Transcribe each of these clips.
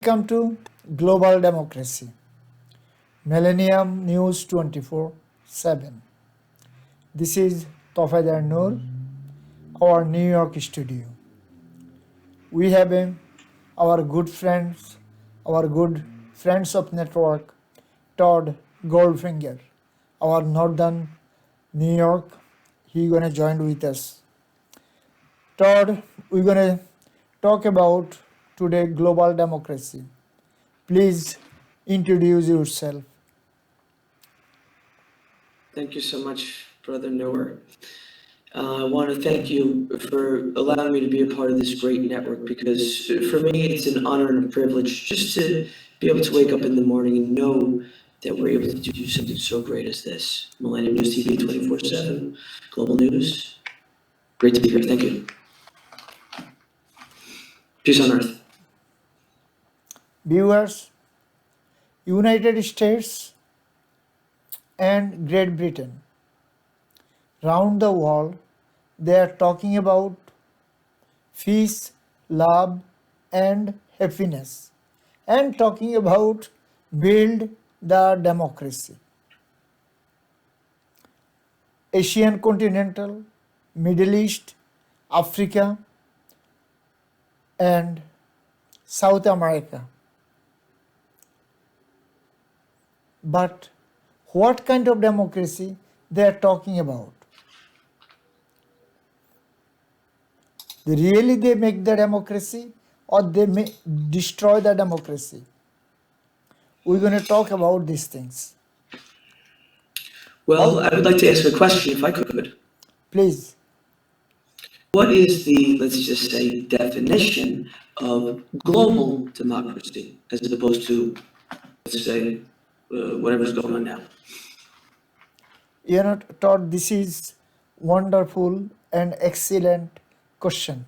Welcome to Global Democracy, Millennium News 24/7. This is Tofader Noor, our New York studio. We have our good friends of network, Todd Goldfinger, our northern New York. He gonna join with us. Todd, we're gonna talk about today global democracy. Please introduce yourself. Thank you so much, Brother Noor. I want to thank you for allowing me to be a part of this great network because for me it's an honor and a privilege just to be able to wake up in the morning and know that we're able to do something so great as this. Millennium News TV 24/7, Global News. Great to be here. Thank you. Peace on earth. Viewers, United States and Great Britain, round the world, they are talking about peace, love, and happiness, and talking about build the democracy. Asian continental, Middle East, Africa, and South America. But what kind of democracy they are talking about? Really they make the democracy or they may destroy the democracy? We're going to talk about these things. Well, I would like to ask a question if I could. Please. What is the, let's just say, definition of global democracy as opposed to, let's say, whatever's going on now? Todd, this is wonderful and excellent question.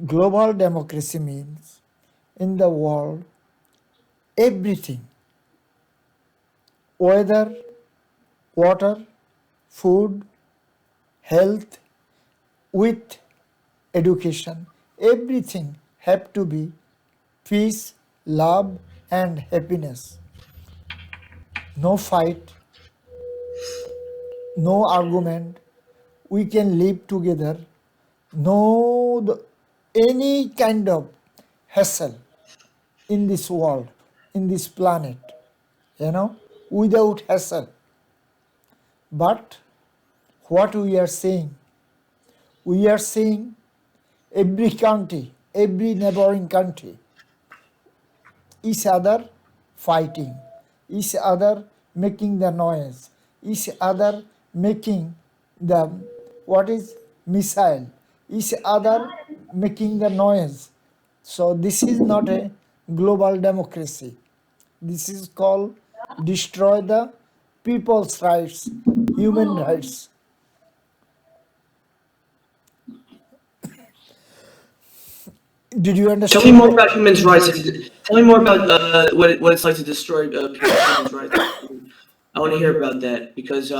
Global democracy means in the world everything, weather, water, food, health, with education, everything have to be peace, love, and happiness. No fight, no argument. We can live together. No any kind of hassle in this world, in this planet, without hassle. But what we are saying every country, every neighboring country, each other fighting, each other making the noise, each other making the missile, each other making the noise. So this is not a global democracy. This is called destroy the people's rights, human rights. Did you understand? Tell me more about human rights. Tell me more about what it's like to destroy human rights. I want to hear about that because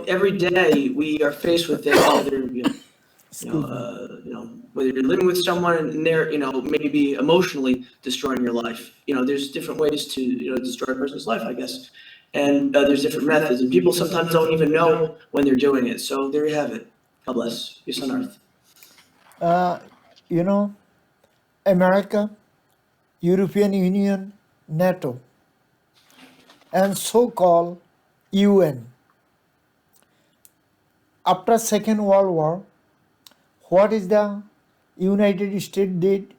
every day we are faced with that. Whether you're living with someone and they're maybe emotionally destroying your life. There's different ways to destroy a person's life, I guess, and there's different methods, and people sometimes don't even know when they're doing it. So there you have it. God bless. Peace on earth. America, European Union, NATO, and so-called UN. After Second World War, what is the United States did?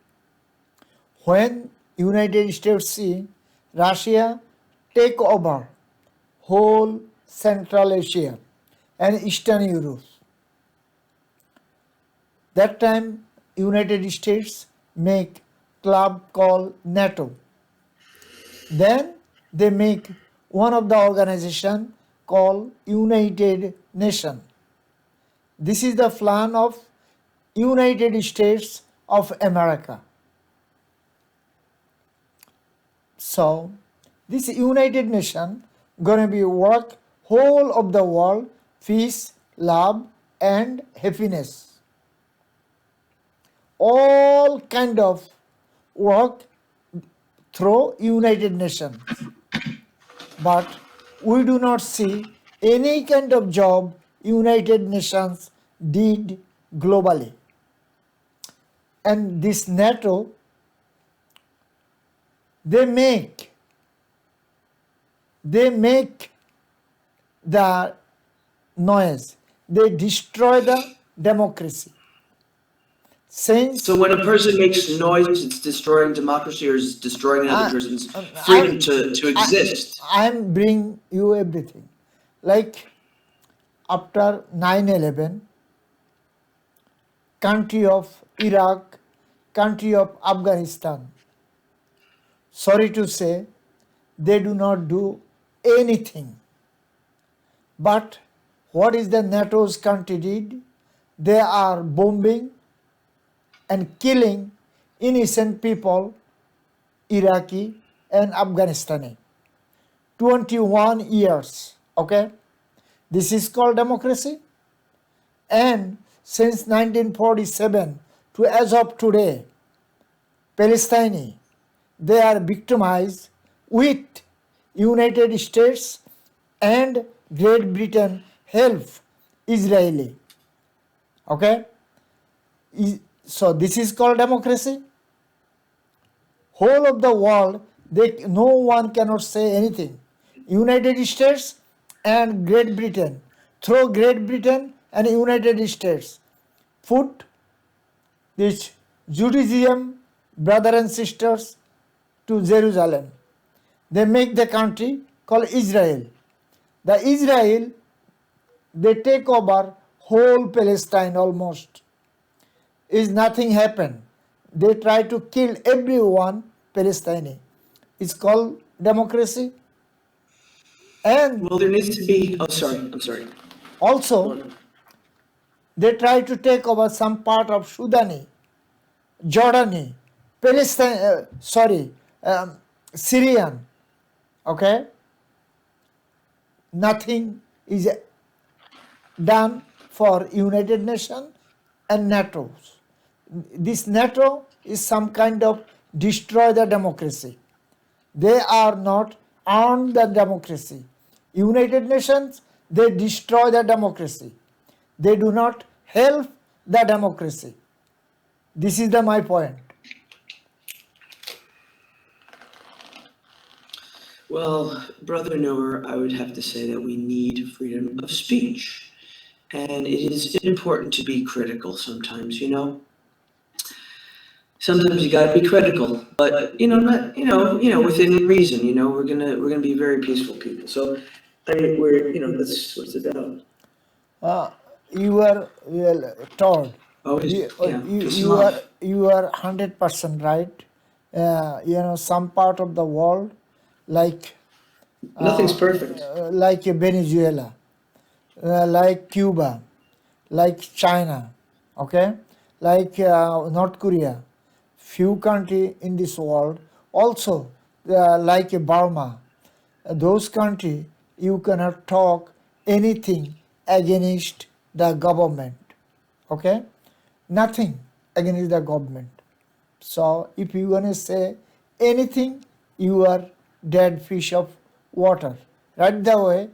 When United States see Russia take over whole Central Asia and Eastern Europe, that time United States make club called NATO. Then they make one of the organization called United Nations. This is the plan of United States of America. So this United Nations gonna be work whole of the world, peace, love, and happiness. All kind of work through United Nations, but we do not see any kind of job United Nations did globally. And this NATO, they make the noise. They destroy the democracy. Since So when a person makes noise, it's destroying democracy or is destroying another person's freedom to exist. I'm bring you everything. Like after 9/11, country of Iraq, country of Afghanistan, sorry to say, they do not do anything. But what is the NATO's country did? They are bombing and killing innocent people, Iraqi and Afghanistani. 21 years, okay? This is called democracy. And since 1947 to as of today, Palestinians, they are victimized with United States and Great Britain help Israeli. Okay? So this is called democracy. Whole of the world, no one cannot say anything. United States and Great Britain, through Great Britain and United States, put this Judaism brother and sisters to Jerusalem. They make the country called Israel. The Israel, they take over whole Palestine almost. Is nothing happened. They try to kill everyone Palestinian. It's called democracy. And Well, there needs to be. Oh, sorry. I'm sorry. also, they try to take over some part of Sudani, Jordani, Palestine, Syrian. Okay? Nothing is done for United Nations and NATO. This NATO is some kind of destroy the democracy. They are not on the democracy. United Nations, they destroy the democracy. They do not help the democracy. This is my point. Well, Brother Noor, I would have to say that we need freedom of speech. And it is important to be critical sometimes, you know? Sometimes you gotta be critical, but not within reason. We're gonna be very peaceful people. So, that's what's it about. You are Todd. Always, peace and You are love. 100% right. Some part of the world, like Nothing's perfect. like Venezuela, like Cuba, like China, okay, like North Korea, few country in this world, also like Burma, those country you cannot talk anything against the government, okay, nothing against the government. So if you gonna say anything, you are dead fish of water. Right that way,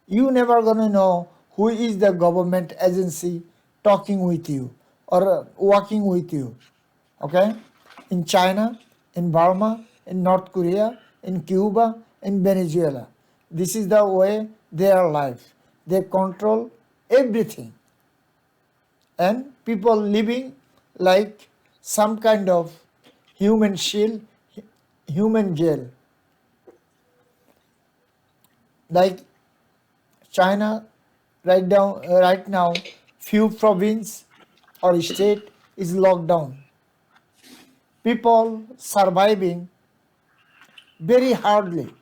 you never gonna know who is the government agency talking with you or working with you. Okay? In China, in Burma, in North Korea, in Cuba, in Venezuela. This is the way their life. They control everything. And people living like some kind of human shield, human jail. Like China, right now, few province or state is locked down. People surviving very hardly.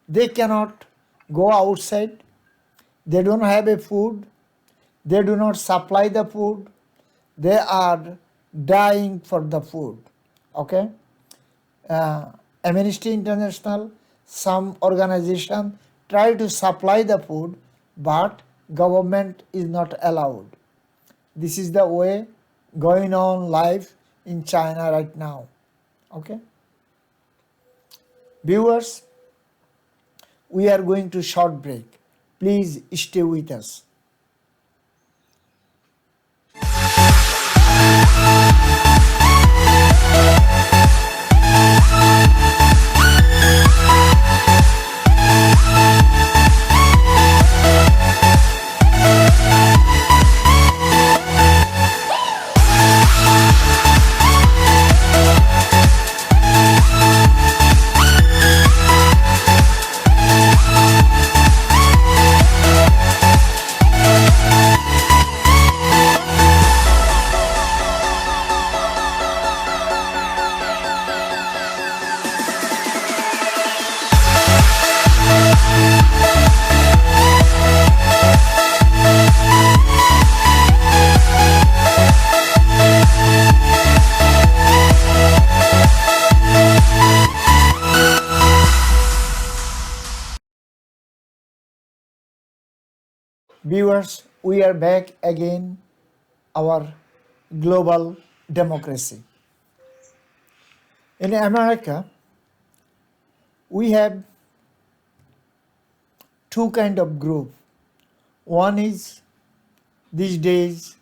They cannot go outside. They don't have a food. They do not supply the food. They are dying for the food. Okay? Amnesty International, some organization try to supply the food, but government is not allowed. This is the way going on life in China right now. Okay, viewers, we are going to short break. Please stay with us. Viewers, we are back again, our global democracy. In America, we have two kind of group. One is these days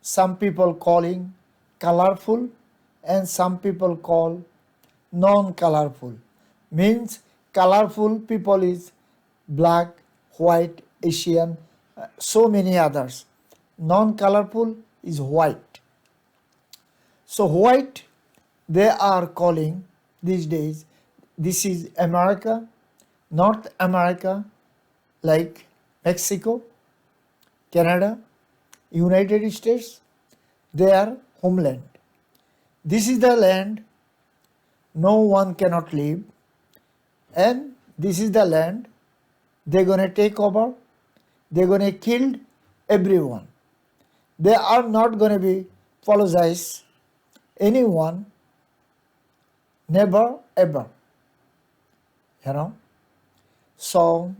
some people calling colorful and some people call non-colorful. Means colorful people is black, white, Asian, so many others. Non-colorful is white. So white they are calling these days, this is America, North America, like Mexico, Canada, United States, their homeland. This is the land no one cannot live, and this is the land they're gonna take over, they're gonna kill everyone. They are not gonna be apologize anyone, never ever. You know? So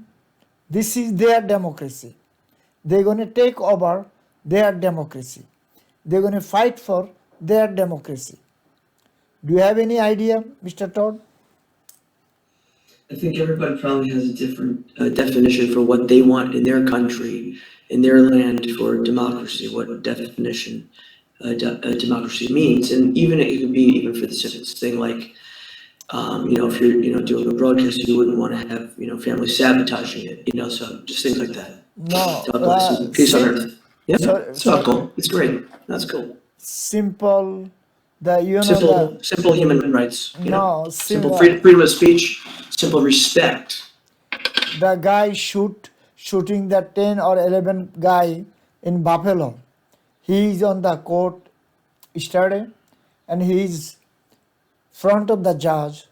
this is their democracy. They're gonna take over their democracy. They're gonna fight for their democracy. Do you have any idea, Mr. Todd? I think everybody probably has a different definition for what they want in their country, in their land for democracy, what definition democracy means. And even it could be even for the simplest thing like, if you're, doing a broadcast, you wouldn't want to have, family sabotaging it, so just things like that. No. God bless you. Peace on earth. Yeah, it's all cool. It's great. That's cool. Simple, the Simple human rights. No, simple freedom of speech, simple respect. The guy shooting the 10 or 11 guy in Buffalo. He is on the court yesterday, and he is front of the judge.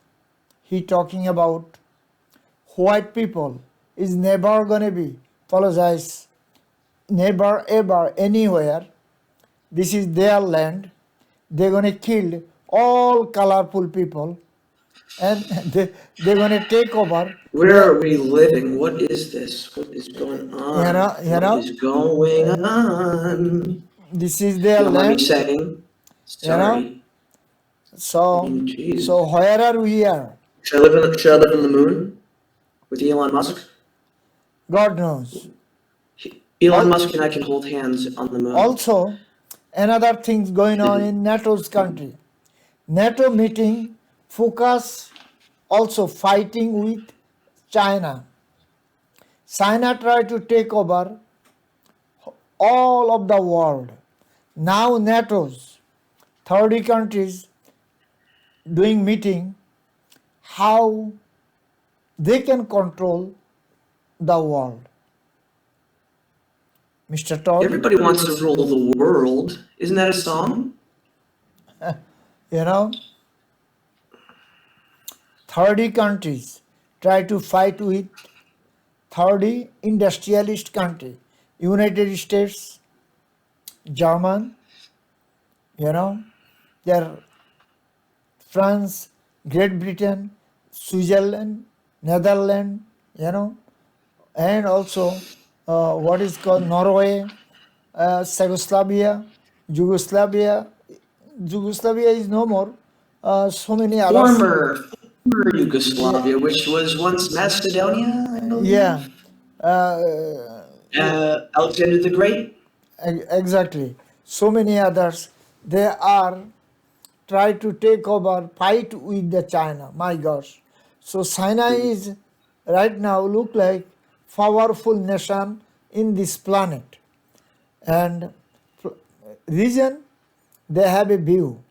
He talking about white people is never gonna be apologize, never ever anywhere. This is their land. They're gonna kill all colorful people, and they're gonna take over. Where are we living? What is this? What is going on? What is going on? This is their Don't mind land. me saying. Sorry. So where are we here? Should I live in the moon with Elon Musk? God knows. Elon Musk and I can hold hands on the moon. Also, another things going on in NATO's country. NATO meeting focus also fighting with China. China tried to take over all of the world. Now NATO's 30 countries doing meeting how they can control the world. Mr. Todd? Everybody wants to rule the world. Isn't that a song? 30 countries try to fight with 30 industrialist country. United States, German, there France, Great Britain, Switzerland, Netherlands, and also what is called Norway, Yugoslavia. Yugoslavia is no more. so many others. Former Yeah, Yugoslavia, which was once Macedonia, I yeah, believe. uh, Alexander the Great. exactly. So many others. They are try to take over, fight with the China. My gosh. So China is right now look like powerful nation in this planet. And reason they have a view,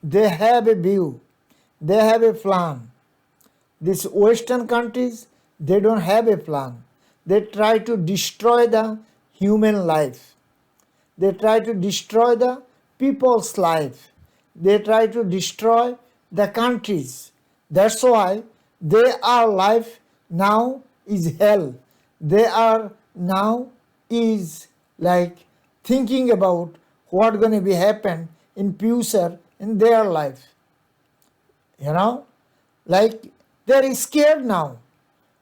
they have a view, they have a plan. These Western countries, they don't have a plan. They try to destroy the human life. They try to destroy the people's life. They try to destroy the countries. That's why their life now is hell. They are now is like thinking about what going to be happen in future in their life. You know, like they're scared now.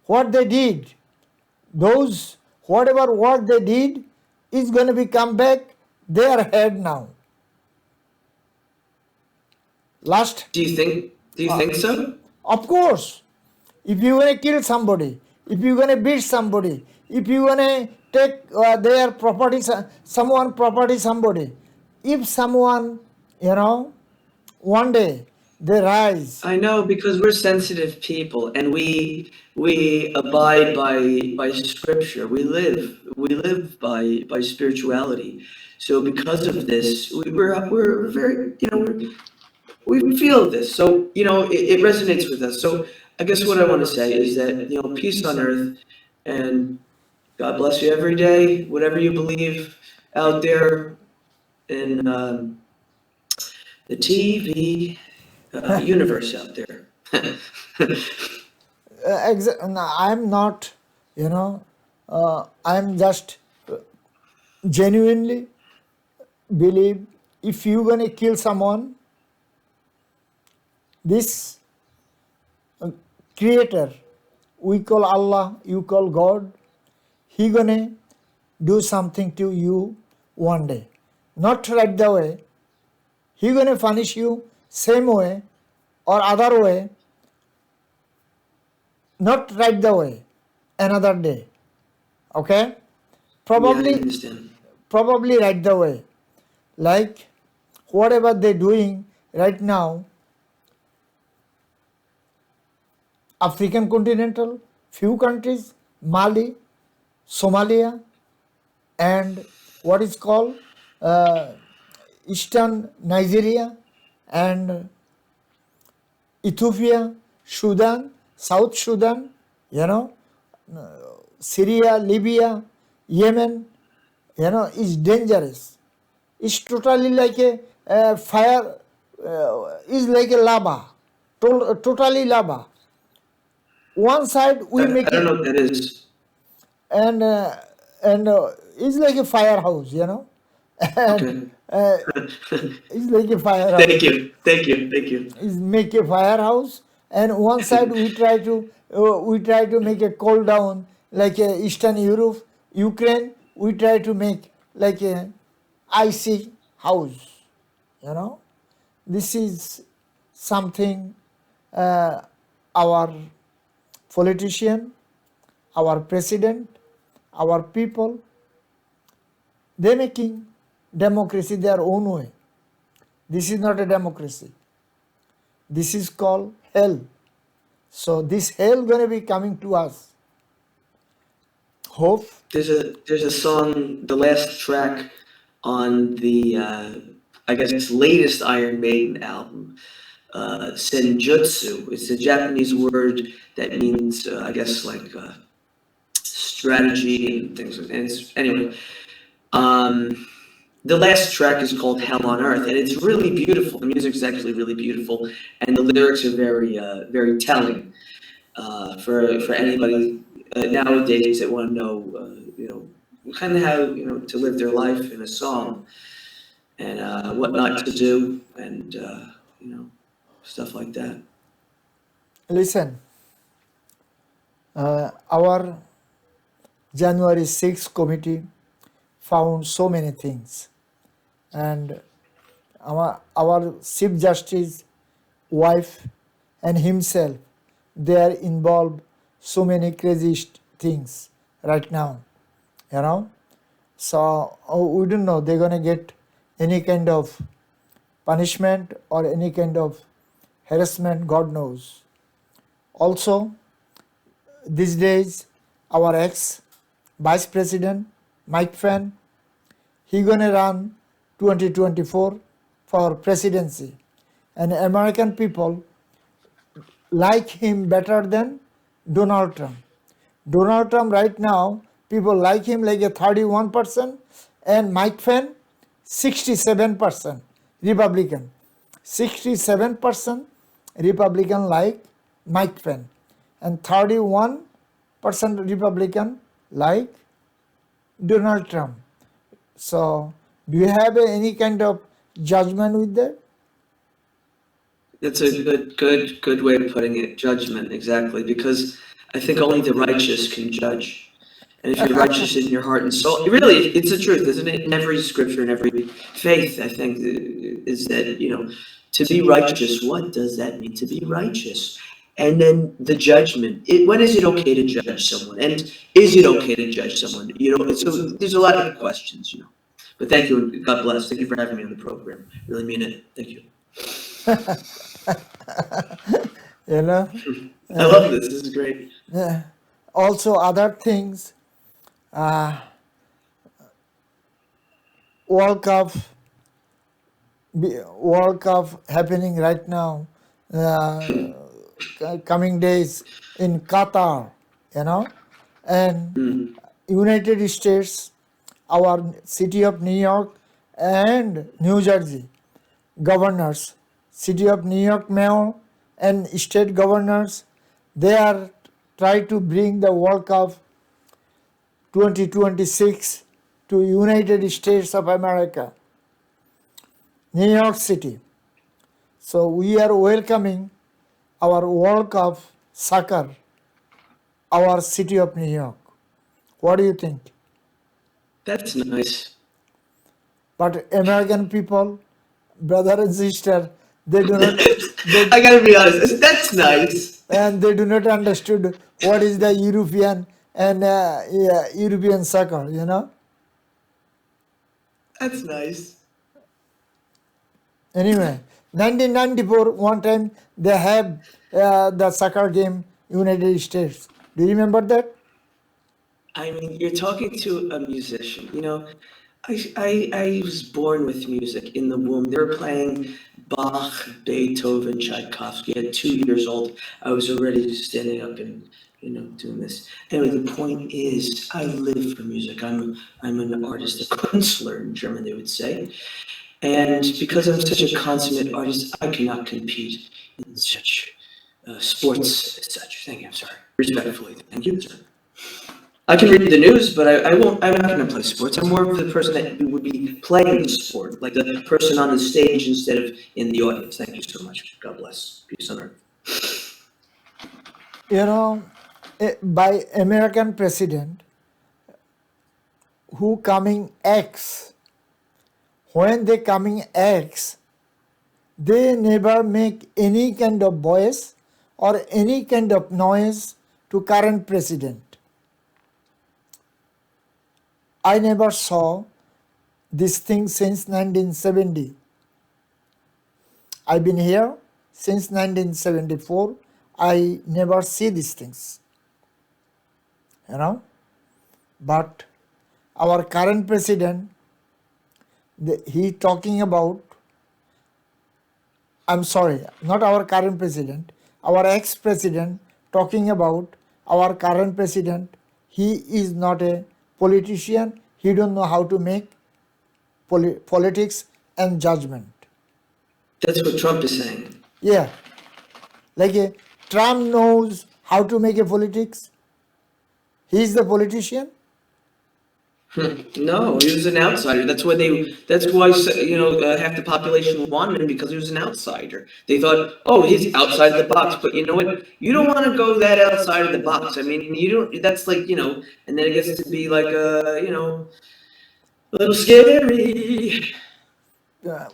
What they did, those whatever work they did is going to be come back their head now. Last, Do you think? Do you uh, think so? of course, if you're going to kill somebody, if you're going to beat somebody, if you're going to take their property, someone property, somebody, if someone, you know, one day they rise. I know because we're sensitive people and we abide by scripture. We live by spirituality. So because of this, we're very we feel this. So it resonates with us. So I guess what I want to say is that peace on earth and God bless you every day, whatever you believe out there in the TV universe out there. No, I'm not, I'm just genuinely believe if you're going to kill someone, this creator, we call Allah, you call God, he gonna do something to you one day. Not right the way. He gonna punish you same way or other way, not right the way, another day. Okay? Yeah, I Probably understand. probably right the way. Like whatever they're doing right now, African continental, few countries, Mali, Somalia, and what is called uh, Eastern Nigeria and Ethiopia, Sudan, South Sudan, you know, Syria, Libya, Yemen, is dangerous. It's totally like a fire, is like a lava, totally lava. One side we I make don't it, know what that is. and it's like a firehouse, and Okay. it's like a firehouse. Thank you. Thank you. Thank you. Is make a firehouse, and one side we try to make a cool down like Eastern Europe, Ukraine. We try to make like a icy house. You know, this is something uh, our politician, our president, our people, they making democracy their own way. This is not a democracy. This is called hell. So this hell gonna be coming to us. Hope. There's a song, the last track on the I guess latest Iron Maiden album, Senjutsu. It's a Japanese word that means I guess like strategy and things. And anyway, um, the last track is called Hell on Earth, and it's really beautiful. The music is actually really beautiful, and the lyrics are very telling for anybody nowadays that want to know, kind of how to live their life in a song and what not to do, and stuff like that. Listen, our January 6th committee found so many things, and our Chief Justice wife and himself, they are involved so many crazy things right now, you know. So we don't know they're gonna get any kind of punishment or any kind of harassment, God knows. Also, these days, our ex Vice President Mike Pence, he gonna run 2024 for presidency, and American people like him better than Donald Trump. Donald Trump right now, people like him like a 31%, and Mike Pence 67% Republican. 67% Republican like Mike Pence, and 31% Republican like Donald Trump. So, do you have any kind of judgment with that? That's a good way of putting it. Judgment, exactly. Because I think only the righteous can judge. And if you're righteous in your heart and soul, really, it's the truth, isn't it? In every scripture, in every faith, I think, is that, to be righteous, what does that mean to be righteous? And then the judgment. When is it okay to judge someone? And is it okay to judge someone? So there's a lot of questions, But thank you, and God bless. Thank you for having me on the program. Really mean it. Thank you. You know, I love this. This is great. also other things, World Cup, World Cup happening right now, coming days in Qatar, and United States, our city of New York and New Jersey governors, city of New York mayor and state governors, they are trying to bring the World Cup 2026 to United States of America, New York City. So we are welcoming our World Cup soccer, our city of New York. What do you think? That's nice. But American people, brother and sister, they do not. I gotta be honest. That's nice. And they do not understood what is the European and European soccer. That's nice. Anyway, 1994, one time they have the soccer game United States. Do you remember that? I mean, you're talking to a musician. I was born with music in the womb. They were playing Bach, Beethoven, Tchaikovsky. At 2 years old, I was already standing up and doing this. Anyway, the point is, I live for music. I'm an artist, a Künstler in German, they would say. And because I'm such a consummate artist, I cannot compete in such sports as such. Thank you. I'm sorry. Respectfully, thank you, sir. I can read the news, but I won't. I'm not going to play sports. I'm more of the person that would be playing the sport, like the person on the stage instead of in the audience. Thank you so much. God bless. Peace on earth. By American president who coming X, when they coming X, they never make any kind of voice or any kind of noise to current president. I never saw this thing since 1970. I've been here since 1974. I never see these things. But our current president, he talking about, I'm sorry, not our current president, our ex-president talking about our current president. He is not a politician. He don't know how to make politics and judgment. That's what Trump is saying. Yeah. Like Trump knows how to make a politics. He's the politician. No, he was an outsider. That's why half the population wanted him, because he was an outsider. They thought, oh, he's outside the box. But you know what? You don't want to go that outside of the box. I mean, you don't. That's like, and then it gets to be like a little scary.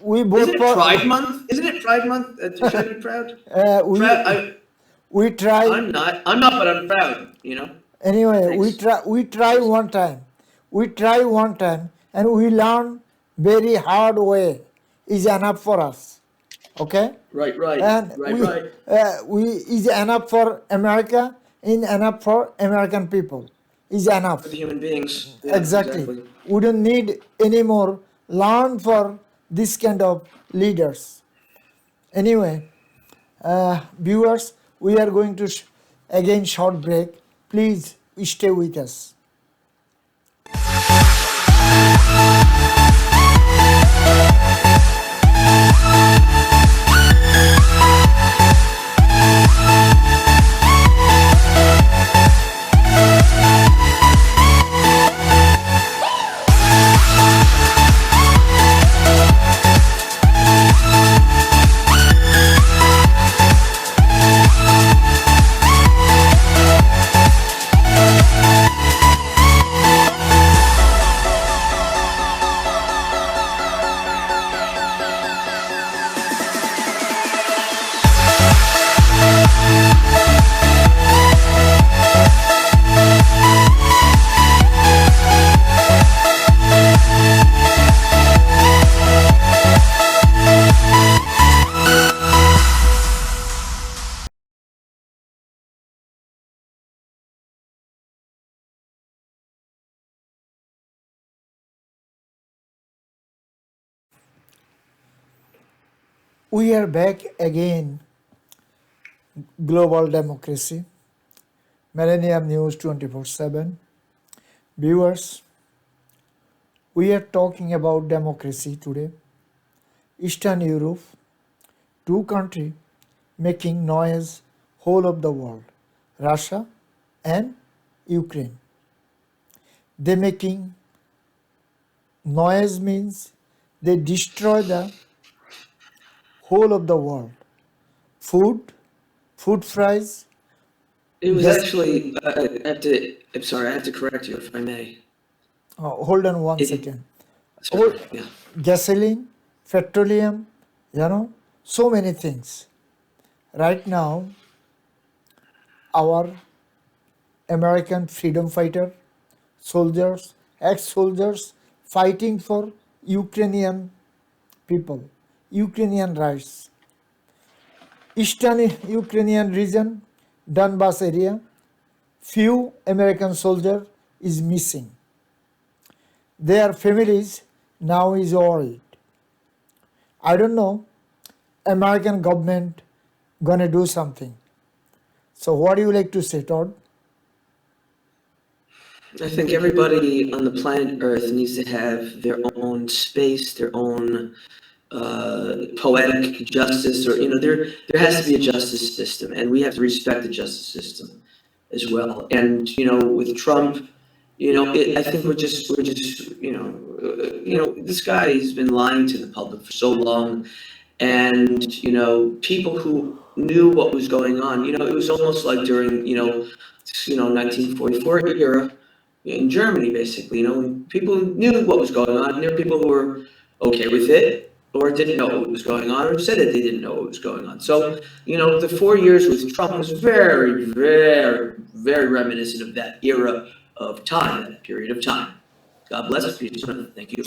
we Isn't both it Pride Month? Isn't it Pride Month? Should I be proud? we Proud. we try. I'm not. I'm not, but I'm proud. You know. Anyway, Thanks. we try one time. We try one time and we learn very hard way is enough for us. Okay? Right. Right. And Right. Right. we is enough for America, in enough for American people. Is For the enough. human beings. Yeah. Exactly. Exactly. We don't need any more learn for this kind of leaders. Anyway, viewers, we are going to again short break. Please stay with us. We are back again. Global democracy. Millennium News 24/7. Viewers, we are talking about democracy today. Eastern Europe, two countries making noise whole of the world, Russia and Ukraine. They making noise means they destroy the whole of the world. Food price, It was gas. actually. I have to. I'm sorry. I have to correct you if I may. Hold on one It. second. Sorry. Yeah. Gasoline, petroleum, so many things. Right now, our American freedom fighter, soldiers, ex-soldiers fighting for Ukrainian people, Ukrainian rights. Eastern Ukrainian region, Donbass area, few American soldiers is missing. Their families now is worried. I don't know, American government gonna do something. So what do you like to say, Todd? I think everybody on the planet Earth needs to have their own space, their own poetic justice, or there has to be a justice system, and we have to respect the justice system as well. And with Trump, I think we're just this guy has been lying to the public for so long, and people who knew what was going on, it was almost like during 1944 era in Germany, basically, when people knew what was going on, and there were people who were okay with it, or didn't know what was going on, or said that they didn't know what was going on. So, the 4 years with Trump was very, very, very reminiscent of that era of time, that period of time. God bless us. Thank you.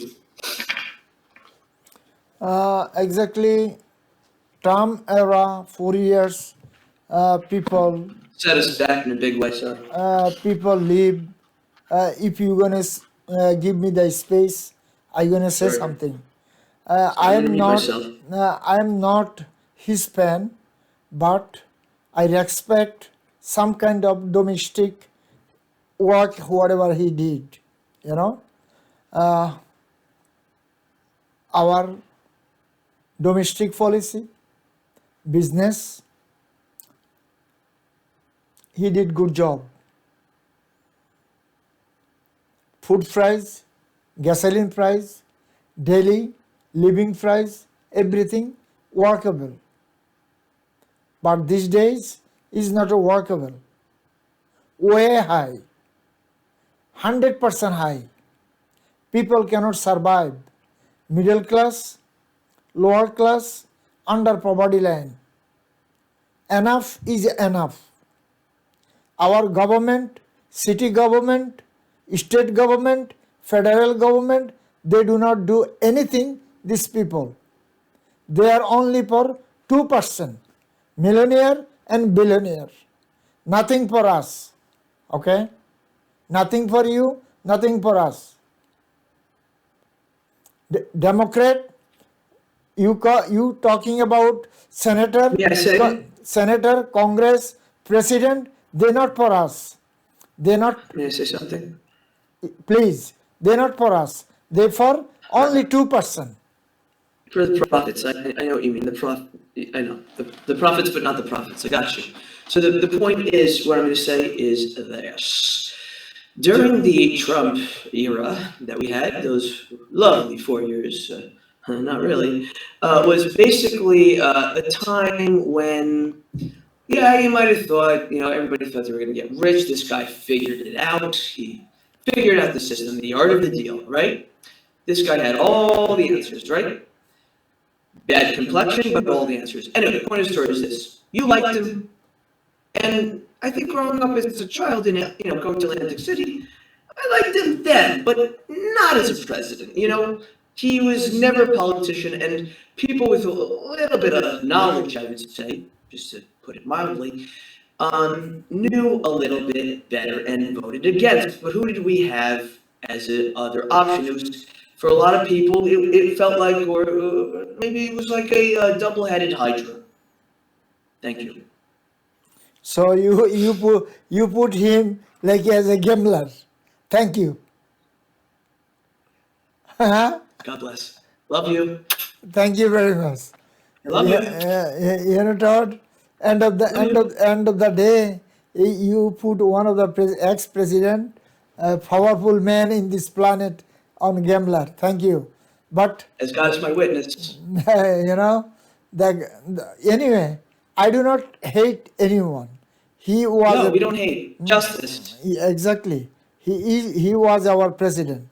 Exactly, Trump era, 4 years, people Set us back in a big way, sir. people live. If you gonna give me the space, I gonna say Sorry. something. So I I'm gonna am mute not. myself. I am not his fan, but I respect some kind of domestic work, whatever he did. You know, our domestic policy, business, he did good job. Food price, gasoline price, daily living price, everything workable. But these days is not a workable. Way high, 100% high. People cannot survive. Middle class lower class under poverty line. Enough is enough. Our government, city government, state government, federal government, they do not do anything, these people. They are only for 2%, millionaire and billionaire. Nothing for us. Okay? Nothing for you, nothing for us. Democrat, you talking about senator, May I say? senator, Congress, president, they're not for us. They're not, May I say something? please, they're not for us. They're for only 2%. For the prophets, I know what you mean. I know the prophets, but not the prophets. I got you. So the point is, what I'm going to say is this: during the Trump era that we had, those lovely 4 years, not really, was basically a time when, yeah, you might have thought, everybody thought they were going to get rich. This guy figured it out. He figured out the system, the art of the deal, right? This guy had all the answers, right? Bad complexion, but all the answers. Anyway, the point of the story is this: you liked him, and I think growing up as a child in going to Atlantic City, I liked him then, but not as a president. He was never a politician, and people with a little bit of knowledge, I would say, just to put it mildly, knew a little bit better and voted against. But who did we have as an other option? It was, for a lot of people, it felt like, or maybe it was like a double-headed hydra. Thank you. So you put him like as a gambler. Thank you. God bless. Love you. Thank you very much. I love you. Todd, end of the day, you put one of the ex-president, a powerful man in this planet, on gambler. Thank you. But As God is my witness. Anyway, I do not hate anyone. He was No, we don't hate justice. exactly. He was our president.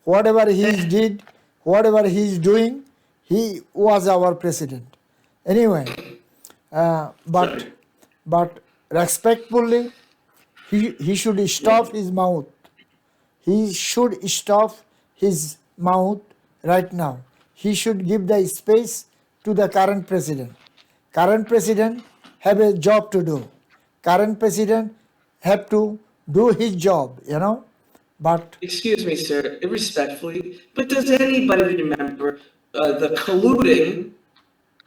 Whatever he did, whatever he is doing, he was our president. Anyway, but Sorry. respectfully, he should stop his mouth. He should stop his mouth right now. He should give the space to the current president. Current president have a job to do. Current president have to do his job, But Excuse me, sir, respectfully, but does anybody remember the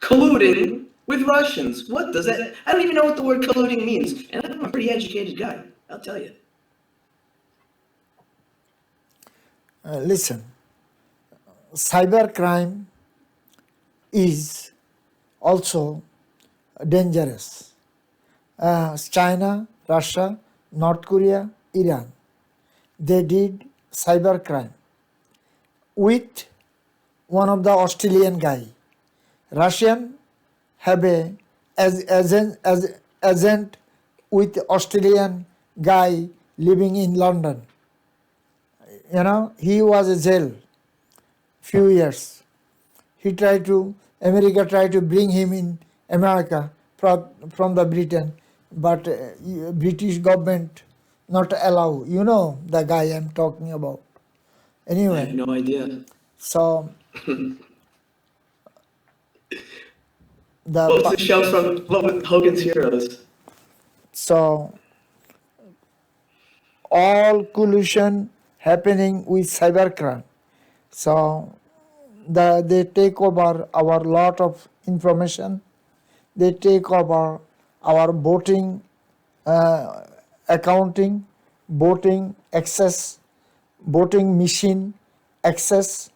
colluding with Russians? What does that? I don't even know what the word colluding means, and I'm a pretty educated guy. I'll tell you. Listen, cybercrime is also dangerous. China, Russia, North Korea, Iran, they did cybercrime with one of the Australian guy. Russian have a agent with Australian guy living in London. He was in jail few years. America tried to bring him in America from the Britain, but British government not allow. You know the guy I'm talking about. I have Anyway, no idea. so What was the the show from Hogan's Heroes? so all collusion happening with cybercrime. So they take over our lot of information. They take over our voting, accounting, voting access, voting machine access,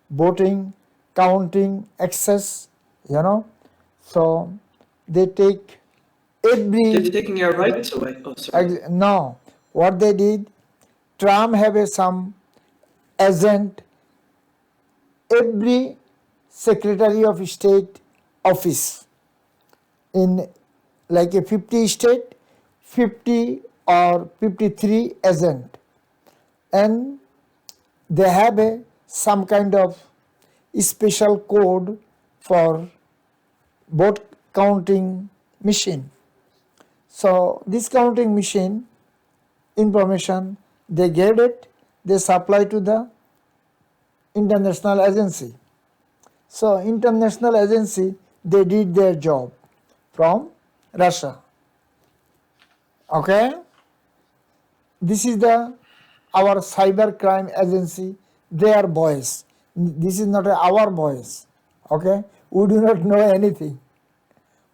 voting counting access. So they take every. They're taking our rights away. Oh, sorry. No, what they did, Trump have some agent every Secretary of State office in like a 50 state, 50 or 53 agent, and they have some kind of special code for vote counting machine. So this counting machine information they get it, they supply to the international agency. So international agency they did their job from Russia. Okay, this is the our cyber crime agency. They are boys. This is not our boys. Okay, we do not know anything.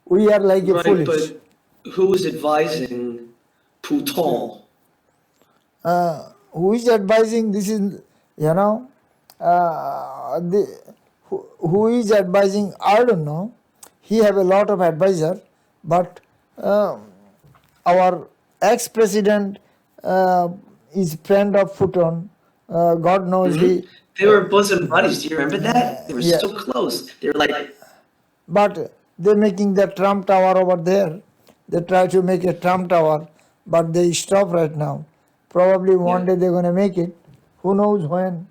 We are like a Right, foolish. but who was advising Pouton? Who is advising? This is who is advising? I don't know. He have a lot of advisor, but uh, our ex-president is friend of Futon. God knows he. They were bosom buddies. Do you remember that? They were Yeah, so close. They were like, but they're making the Trump Tower over there. They try to make a Trump Tower, but they stop right now. Probably one yeah. day they're gonna make it. Who knows when?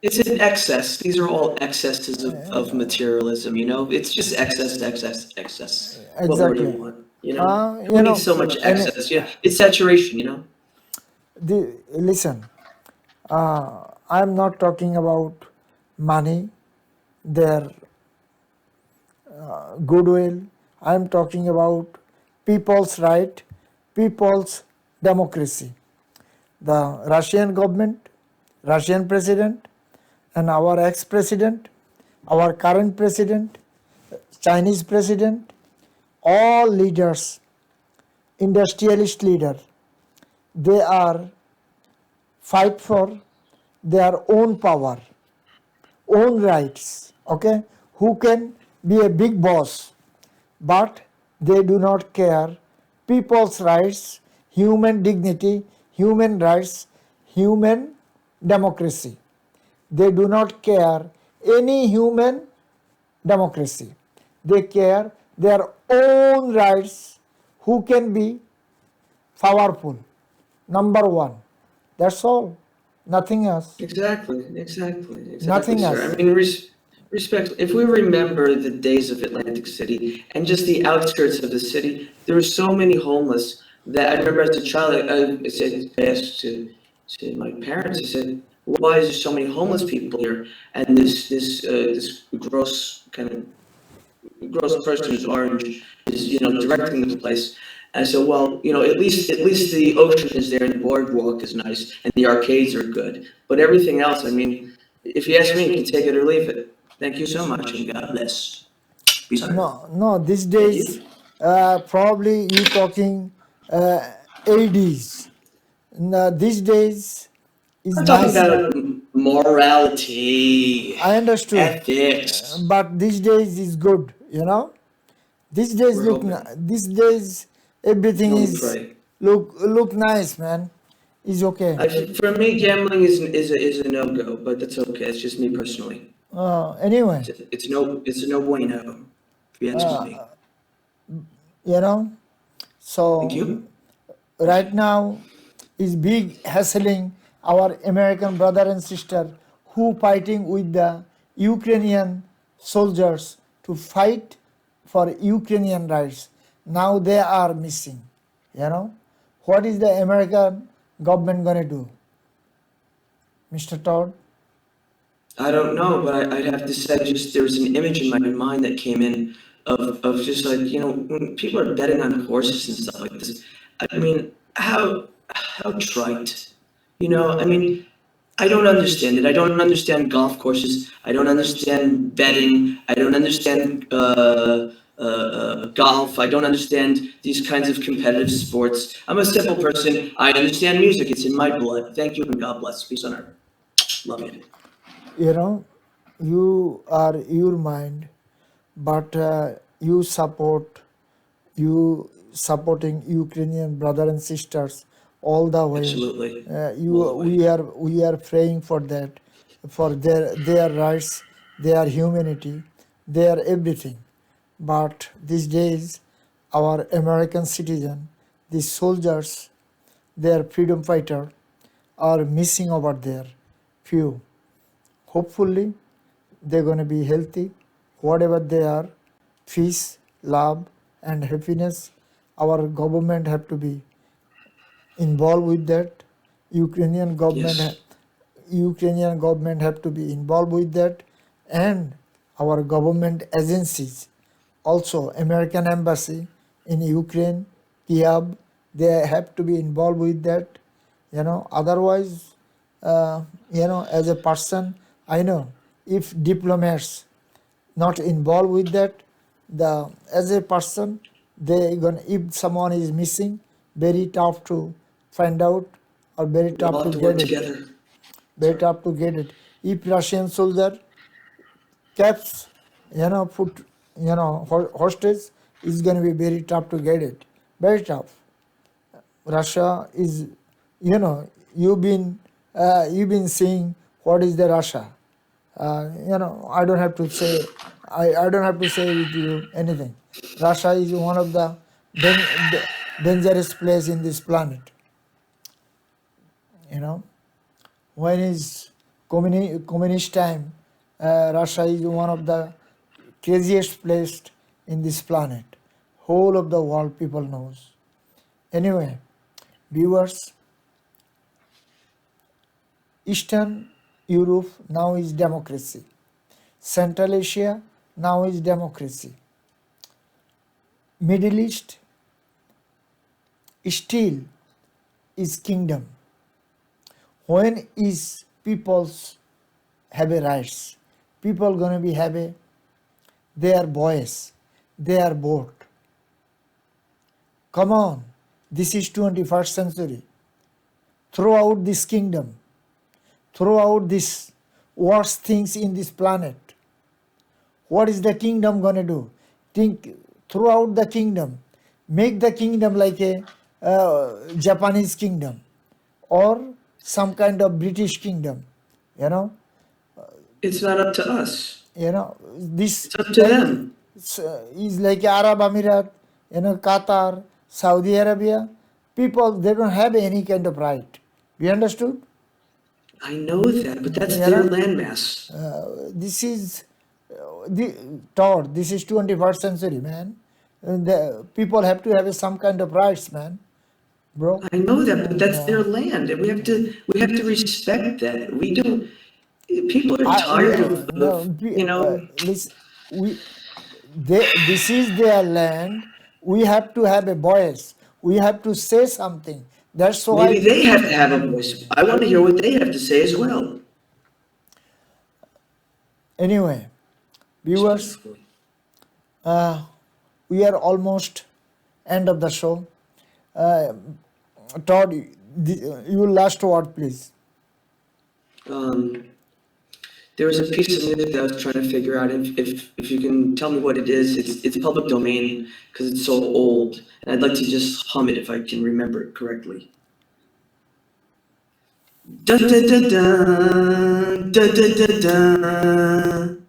It's an excess. These are all excesses of materialism, you know? It's just excess, excess, excess. What more do you Exactly. want? You know? You Who needs know, so much and excess? Yeah, it's saturation, you know? listen, I'm not talking about money, their goodwill. I'm talking about people's right, people's democracy. The Russian government, Russian president, and our ex-president, our current president, Chinese president, all leaders, industrialist leader, they are fight for their own power, own rights, okay? Who can be a big boss, but they do not care people's rights, human dignity, human rights, human democracy. They do not care any human democracy. They care their own rights, who can be powerful, number one. That's all. Nothing else. Exactly, Nothing sir. else. I mean, respect. If we remember the days of Atlantic City and just the outskirts of the city, there were so many homeless that I remember as a child, I said, I asked to my parents, I said, why is there so many homeless people here? And this gross person who's orange is, directing the place. And I said, well, at least the ocean is there and the boardwalk is nice and the arcades are good. But everything else, I mean, if you ask me, you can take it or leave it. Thank you so much and God bless. Peace on earth. No, these Thank days, you. probably you talking ADs. No, these days is I'm talking nice. about morality, I understood, ethics. but these days is good. These days We're hoping. these days everything Only is pray. look nice, man. Is okay. For me, gambling is a no-go, but that's okay. It's just me personally. Anyway, It's a no bueno, if you ask me. you know, Thank so you. right now is big hassling our American brother and sister who fighting with the Ukrainian soldiers to fight for Ukrainian rights. Now they are missing. What is the American government gonna do, Mr. Todd? I don't know, but I'd have to say just there was an image in my mind that came in of just like, when people are betting on horses and stuff like this. I mean, how trite. I mean, I don't understand it. I don't understand golf courses. I don't understand betting. I don't understand golf. I don't understand these kinds of competitive sports. I'm a simple person. I understand music. It's in my blood. Thank you and God bless. Peace on earth. Love you. You know, you are your mind, but you supporting Ukrainian brother and sisters all the way. Absolutely. You All the way. we are praying for that, for their rights, their humanity, their everything. But these days, our American citizen, these soldiers, their freedom fighter, are missing over there. Few. Hopefully, they're gonna be healthy whatever they are, peace, love, and happiness. Our government have to be involved with that. Ukrainian government, Yes. Ukrainian government have to be involved with that, and our government agencies, also American embassy in Ukraine, Kiev, they have to be involved with that. Otherwise, as a person, I know if diplomats not involved with that, the as a person, they gonna if someone is missing, very tough to find out or very We tough all to have to work get it. together. Very Sorry. tough to get it. If Russian soldier caps, put, hostage, is gonna be very tough to get it. Very tough. Russia is, you know, you've been seeing what is the Russia. I don't have to say, I don't have to say with you anything. Russia is one of the dangerous place in this planet. You know, when is communist time, Russia is one of the craziest place in this planet. Whole of the world people knows. Anyway, viewers, Eastern Europe now is democracy. Central Asia now is democracy. Middle East still is kingdom. When is people's have a rights? People gonna be have a their voice, their vote. Come on, this is 21st century. Throw out this kingdom. Throw out this worst things in this planet. What is the kingdom gonna do? Think, throw out the kingdom. Make the kingdom like a Japanese kingdom or some kind of British kingdom. You know, It's not up to us. this It's up to like them. is like Arab Emirat, Qatar, Saudi Arabia. People, they don't have any kind of right. We understood? I know that, but that's You their know, landmass. this is Todd. This is 21st century, man. The people have to have some kind of rights, man, bro. I know that, but that's their land, and we have to respect that. We don't. People are tired No, listen, we this is their land. We have to have a voice. We have to say something. That's why maybe they have to have a voice. I want to hear what they have to say as well. anyway, viewers, we are almost end of the show. Todd, your last word, please. Um, there was a piece of music that I was trying to figure out if you can tell me what it is. It's public domain because it's so old, and I'd like to just hum it if I can remember it correctly. Dun dun dun dun dun dun dun dun.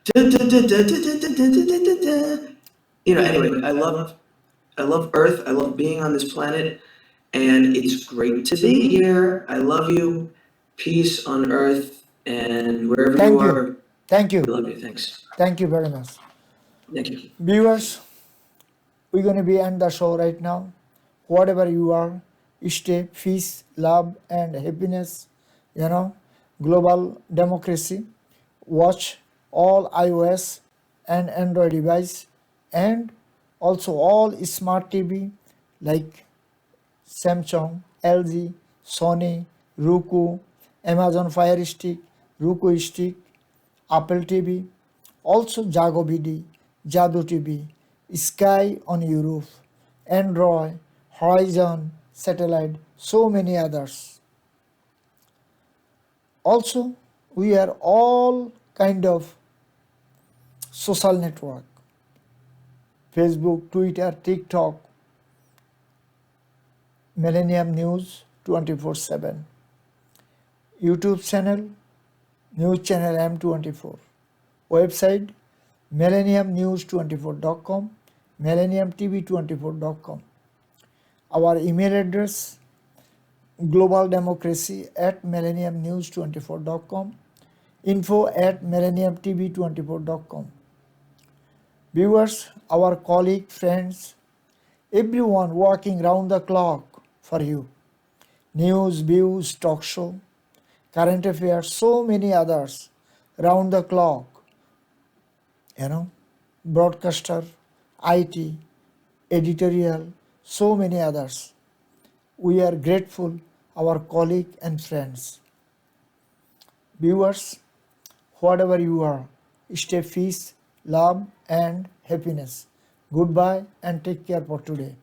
Dun, dun, dun, dun, dun, dun, dun, dun, dun, dun, dun. Anyway, I love Earth. I love being on this planet, and it's great to be here. I love you. Peace on Earth, and wherever you Thank you. are, Thank we you. love you. Thanks. Thank you very much. Thank you. Viewers, we're going to be end the show right now. Whatever you are, stay peace, love, and happiness. Global democracy. Watch all iOS and Android device, and also all smart TV like Samsung, LG, Sony, Roku, Amazon Fire Stick, Roku Stick, Apple TV, also Jago BD, Jadu TV, Sky on Europe, Android, Horizon, Satellite, so many others. Also, we are all kind of social network, Facebook, Twitter, TikTok, Millennium News 24/7, YouTube channel, News Channel M24, website millenniumnews24.com, millenniumtv24.com. Our email address globaldemocracy@millenniumnews24.com, info@millenniumtv24.com. Viewers, our colleague, friends, everyone working round the clock for you. News, views, talk show, current affairs, so many others round the clock, broadcaster, IT, editorial, so many others. We are grateful, our colleague and friends. Viewers, whatever you are, stay peace, love and happiness. Goodbye and take care for today.